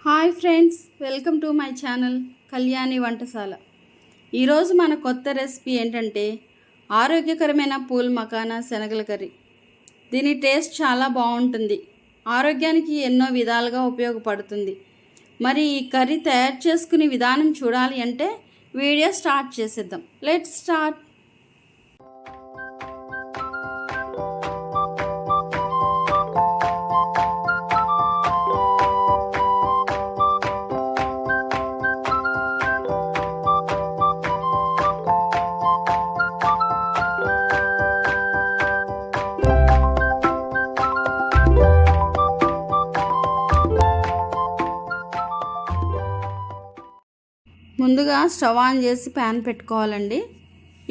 Hi friends, welcome to my channel Kalyani వంటశాల. ఈరోజు మన కొత్త రెసిపీ ఏంటంటే ఆరోగ్యకరమైన పూల్ మకానా శనగల కర్రీ. దీని టేస్ట్ చాలా బాగుంటుంది, ఆరోగ్యానికి ఎన్నో విధాలుగా ఉపయోగపడుతుంది. మరి ఈ కర్రీ తయారు చేసుకునే విధానం చూడాలి అంటే వీడియో స్టార్ట్ చేసేద్దాం. Let's start. ముందుగా స్టవ్ ఆన్ చేసి ప్యాన్ పెట్టుకోవాలండి.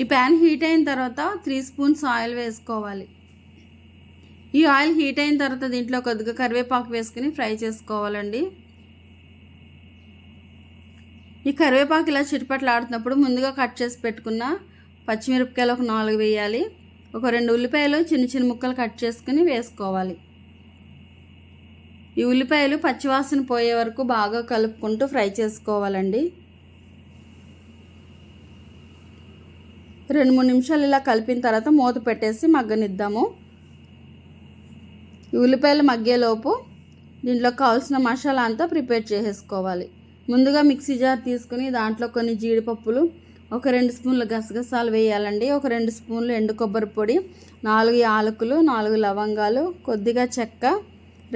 ఈ ప్యాన్ హీట్ అయిన తర్వాత 3 స్పూన్స్ ఆయిల్ వేసుకోవాలి. ఈ ఆయిల్ హీట్ అయిన తర్వాత దీంట్లో కొద్దిగా కరివేపాకు వేసుకుని ఫ్రై చేసుకోవాలండి. ఈ కరివేపాకు ఇలా చిటపట్లాడుతున్నప్పుడు ముందుగా కట్ చేసి పెట్టుకున్న పచ్చిమిరపకాయలు ఒక 4 వేయాలి. ఒక 2 ఉల్లిపాయలు చిన్న చిన్న ముక్కలు కట్ చేసుకుని వేసుకోవాలి. ఈ ఉల్లిపాయలు పచ్చివాసన పోయే వరకు బాగా కలుపుకుంటూ ఫ్రై చేసుకోవాలండి. 2-3 నిమిషాలు ఇలా కలిపిన తర్వాత మూత పెట్టేసి మగ్గనిద్దాము. ఈ ఉల్లిపాయలు మగ్గేలోపు దీంట్లో కావాల్సిన మసాలా అంతా ప్రిపేర్ చేసేసుకోవాలి. ముందుగా మిక్సీ జార్ తీసుకుని దాంట్లో కొన్ని జీడిపప్పులు, ఒక 2 స్పూన్ల గసగసాలు వేయాలండి. ఒక 2 స్పూన్లు ఎండు కొబ్బరి పొడి, 4 యాలకులు, 4 లవంగాలు, కొద్దిగా చెక్క,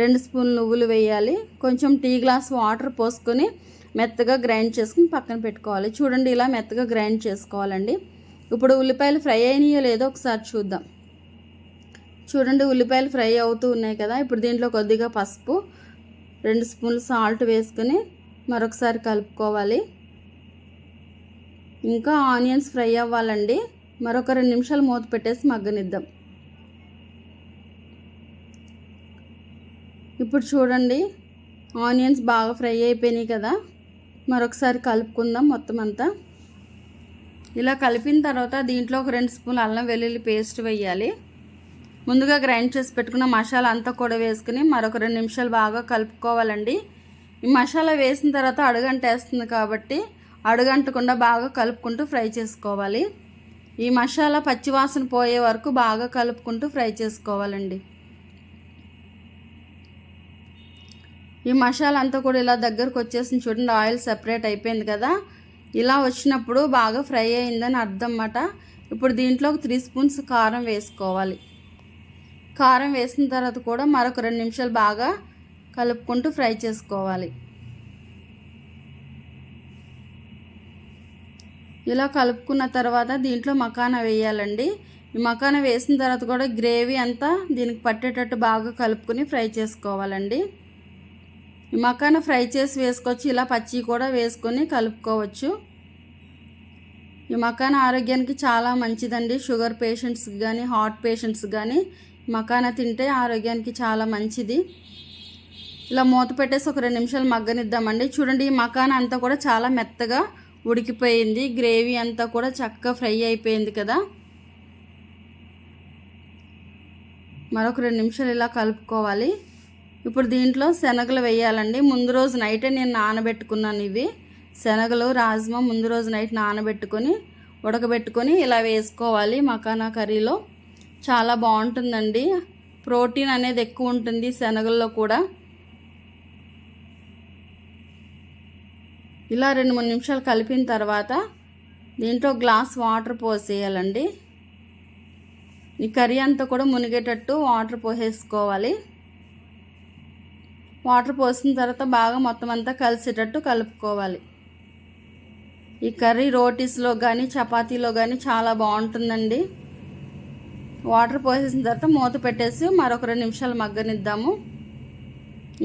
2 స్పూన్లు నువ్వులు వేయాలి. కొంచెం టీ గ్లాస్ వాటర్ పోసుకొని మెత్తగా గ్రైండ్ చేసుకుని పక్కన పెట్టుకోవాలి. చూడండి, ఇలా మెత్తగా గ్రైండ్ చేసుకోవాలండి. ఇప్పుడు ఉల్లిపాయలు ఫ్రై అయినాయో లేదో ఒకసారి చూద్దాం. చూడండి, ఉల్లిపాయలు ఫ్రై అవుతూ ఉన్నాయి కదా. ఇప్పుడు దీంట్లో కొద్దిగా పసుపు, 2 స్పూన్లు సాల్ట్ వేసుకొని మరొకసారి కలుపుకోవాలి. ఇంకా ఆనియన్స్ ఫ్రై అవ్వాలండి. మరొక 2 నిమిషాలు మూత పెట్టేసి మగ్గనిద్దాం. ఇప్పుడు చూడండి, ఆనియన్స్ బాగా ఫ్రై అయిపోయినాయి కదా. మరొకసారి కలుపుకుందాం మొత్తం అంతా. ఇలా కలిపిన తర్వాత దీంట్లో ఒక 2 స్పూన్లు అల్లం వెల్లుల్లి పేస్ట్ వేయాలి. ముందుగా గ్రైండ్ చేసి పెట్టుకున్న మసాలా అంతా కూడా వేసుకుని మరొక 2 నిమిషాలు బాగా కలుపుకోవాలండి. ఈ మసాలా వేసిన తర్వాత అడుగంటేస్తుంది కాబట్టి అడుగంటకుండా బాగా కలుపుకుంటూ ఫ్రై చేసుకోవాలి. ఈ మసాలా పచ్చివాసన పోయే వరకు బాగా కలుపుకుంటూ ఫ్రై చేసుకోవాలండి. ఈ మసాలా అంతా కూడా ఇలా దగ్గరకు వచ్చేసింది. చూడండి, ఆయిల్ సెపరేట్ అయిపోయింది కదా. ఇలా వచ్చినప్పుడు బాగా ఫ్రై అయిందని అర్థం అన్నమాట. ఇప్పుడు దీంట్లో ఒక 3 స్పూన్స్ కారం వేసుకోవాలి. కారం వేసిన తర్వాత కూడా మరొక 2 నిమిషాలు బాగా కలుపుకుంటూ ఫ్రై చేసుకోవాలి. ఇలా కలుపుకున్న తర్వాత దీంట్లో మకానా వేయాలండి. ఈ మకానా వేసిన తర్వాత కూడా గ్రేవీ అంతా దీనికి పట్టేటట్టు బాగా కలుపుకొని ఫ్రై చేసుకోవాలండి. ఈ మకానా ఫ్రై చేసి వేసుకోవచ్చు, ఇలా పచ్చి కూడా వేసుకొని కలుపుకోవచ్చు. ఈ మకానా ఆరోగ్యానికి చాలా మంచిదండి. షుగర్ పేషెంట్స్కి కానీ హార్ట్ పేషెంట్స్కి కానీ మకానా తింటే ఆరోగ్యానికి చాలా మంచిది. ఇలా మూత పెట్టేసి ఒక 2 నిమిషాలు మగ్గనిద్దామండి. చూడండి, ఈ మకానా అంతా కూడా చాలా మెత్తగా ఉడికిపోయింది. గ్రేవీ అంతా కూడా చక్కగా ఫ్రై అయిపోయింది కదా. మరొక 2 నిమిషాలు ఇలా కలుపుకోవాలి. ఇప్పుడు దీంట్లో శనగలు వేయాలండి. ముందు రోజు నైటే నేను నానబెట్టుకున్నాను. ఇవి శనగలు, రాజ్మా ముందు రోజు నైట్ నానబెట్టుకొని ఉడకబెట్టుకొని ఇలా వేసుకోవాలి. మకానా కర్రీలో చాలా బాగుంటుందండి. ప్రోటీన్ అనేది ఎక్కువ ఉంటుంది శనగల్లో కూడా. ఇలా 2-3 నిమిషాలు కలిపిన తర్వాత దీంట్లో గ్లాస్ వాటర్ పోసేయాలండి. ఈ కర్రీ అంతా కూడా మునిగేటట్టు వాటర్ పోసేసుకోవాలి. వాటర్ పోసిన తర్వాత బాగా మొత్తం అంతా కలిసేటట్టు కలుపుకోవాలి. ఈ కర్రీ రోటీస్లో కానీ చపాతీలో కానీ చాలా బాగుంటుందండి. వాటర్ పోసేసిన తర్వాత మూత పెట్టేసి మరొక 2 నిమిషాలు మగ్గనిద్దాము.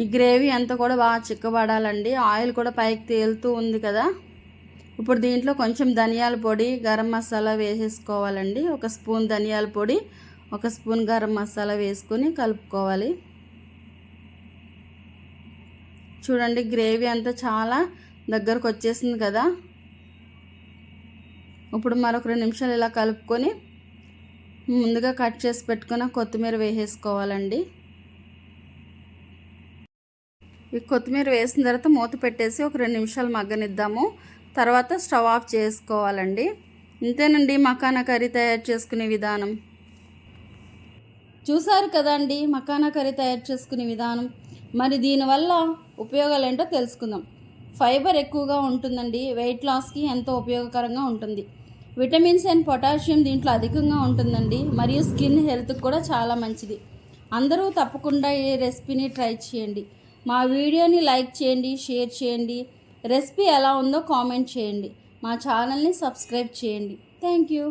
ఈ గ్రేవీ అంతా కూడా బాగా చిక్కబడాలండి. ఆయిల్ కూడా పైకి తేలుతూ ఉంది కదా. ఇప్పుడు దీంట్లో కొంచెం ధనియాల పొడి, గరం మసాలా వేసేసుకోవాలండి. 1 స్పూన్ ధనియాల పొడి, 1 స్పూన్ గరం మసాలా వేసుకొని కలుపుకోవాలి. చూడండి, గ్రేవీ అంతా చాలా దగ్గరకు వచ్చేసింది కదా. ఇప్పుడు మరొక 2 నిమిషాలు ఇలా కలుపుకొని ముందుగా కట్ చేసి పెట్టుకున్న కొత్తిమీర వేసేసుకోవాలండి. ఈ కొత్తిమీర వేసిన తర్వాత మూత పెట్టేసి ఒక 2 నిమిషాలు మగ్గనిద్దాము. తర్వాత స్టవ్ ఆఫ్ చేసుకోవాలండి. ఇంతేనండి మకానా కర్రీ తయారు చేసుకునే విధానం. చూసారు కదండి మకానా కర్రీ తయారు చేసుకునే విధానం. మరి దీనివల్ల ఉపయోగాలు ఏంటో తెలుసుకుందాం. ఫైబర్ ఎక్కువగా ఉంటుందండి. వెయిట్ లాస్కి ఎంతో ఉపయోగకరంగా ఉంటుంది. విటమిన్స్ అండ్ పొటాషియం దీంట్లో అధికంగా ఉంటుందండి. మరియు స్కిన్ హెల్త్కి కూడా చాలా మంచిది. అందరూ తప్పకుండా ఈ రెసిపీని ట్రై చేయండి. మా వీడియోని లైక్ చేయండి, షేర్ చేయండి. రెసిపీ ఎలా ఉందో కామెంట్ చేయండి. మా ఛానల్ని సబ్స్క్రైబ్ చేయండి. Thank you.